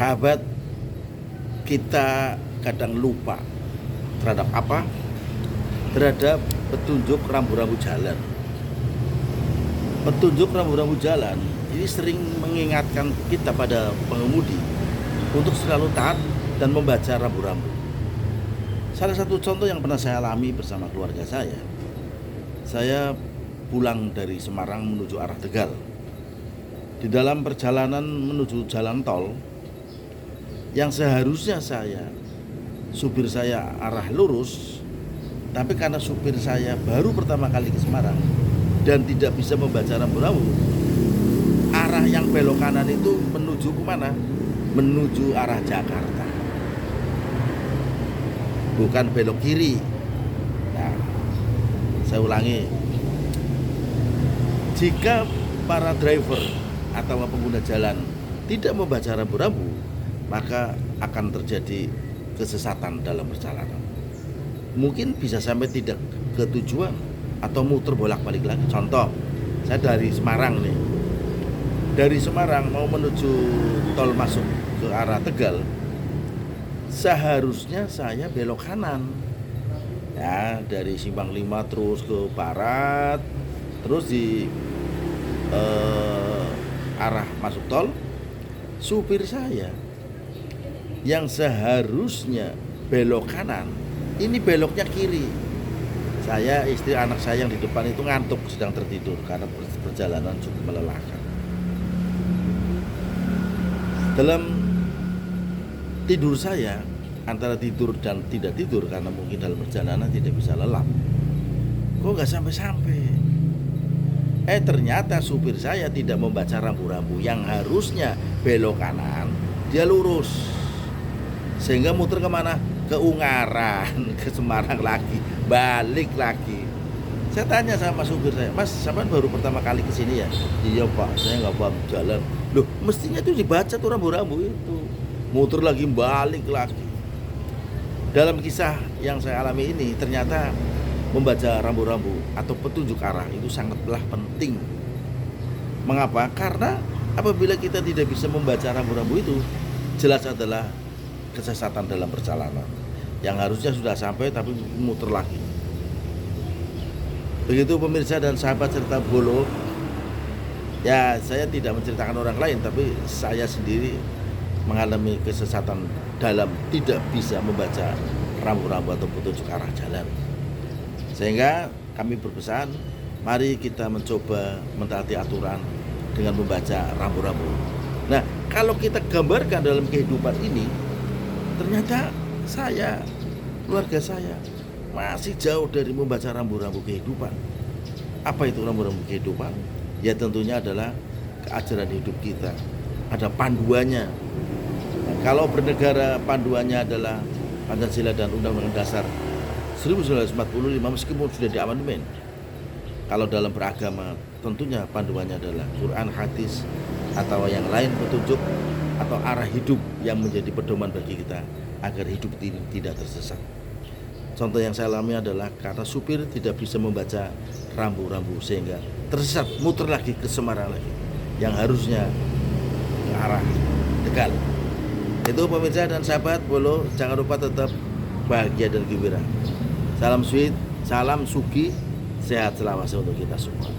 Sahabat, kita kadang lupa terhadap apa? Terhadap petunjuk rambu-rambu jalan. Petunjuk rambu-rambu jalan ini sering mengingatkan kita pada pengemudi untuk selalu taat dan membaca rambu-rambu. Salah satu contoh yang pernah saya alami bersama keluarga saya pulang dari Semarang menuju arah Tegal. Di dalam perjalanan menuju jalan tol, yang seharusnya supir saya arah lurus, tapi karena supir saya baru pertama kali ke Semarang dan tidak bisa membaca rambu-rambu, arah yang belok kanan itu menuju kemana? Menuju arah Jakarta, bukan belok kiri. Nah, saya ulangi, jika para driver atau pengguna jalan tidak membaca rambu-rambu, maka akan terjadi kesesatan dalam perjalanan. Mungkin bisa sampai tidak ke tujuan atau muter bolak-balik lagi. Contoh, saya dari Semarang nih. Dari Semarang mau menuju tol masuk ke arah Tegal, seharusnya saya belok kanan. Ya, dari Simpang 5 terus ke barat, terus di arah masuk tol. Supir saya yang seharusnya belok kanan, ini beloknya kiri. Saya, istri, anak saya yang di depan itu ngantuk, sedang tertidur karena perjalanan cukup melelahkan. Dalam tidur saya, antara tidur dan tidak tidur, karena mungkin dalam perjalanan tidak bisa lelap, kok nggak sampai-sampai. Ternyata supir saya tidak membaca rambu-rambu. Yang harusnya belok kanan, dia lurus, sehingga muter kemana? Ke Ungaran, ke Semarang lagi, balik lagi. Saya tanya sama supir saya, Mas, sampean baru pertama kali kesini ya? Iya Pak, saya nggak paham jalan. Loh, mestinya itu dibaca tuh rambu-rambu itu. Muter lagi, balik lagi. Dalam kisah yang saya alami ini, ternyata membaca rambu-rambu atau petunjuk arah itu sangatlah penting. Mengapa? Karena apabila kita tidak bisa membaca rambu-rambu itu, jelas adalah kesesatan dalam perjalanan. Yang harusnya sudah sampai tapi muter lagi. Begitu pemirsa dan sahabat serta bolo. Ya, saya tidak menceritakan orang lain, tapi saya sendiri mengalami kesesatan dalam tidak bisa membaca rambu-rambu atau petunjuk arah jalan. Sehingga kami berpesan, mari kita mencoba mentaati aturan dengan membaca rambu-rambu. Nah, kalau kita gambarkan dalam kehidupan ini, ternyata saya, keluarga saya masih jauh dari membaca rambu-rambu kehidupan. Apa itu rambu-rambu kehidupan? Ya tentunya adalah keajaran hidup kita. Ada panduannya. Nah, kalau bernegara panduannya adalah Pancasila dan Undang-Undang Dasar 1945 meskipun sudah diamandemen. Kalau dalam beragama tentunya panduannya adalah Quran, hadis, atau yang lain petunjuk atau arah hidup yang menjadi pedoman bagi kita agar hidup ini tidak tersesat. Contoh yang saya alami adalah karena supir tidak bisa membaca rambu-rambu sehingga tersesat, muter lagi ke Semarang lagi, yang harusnya ke arah Tegal. Itu pemirsa dan sahabat bolo, jangan lupa tetap bahagia dan gembira. Salam sweet, salam sugi, sehat selalu untuk kita semua.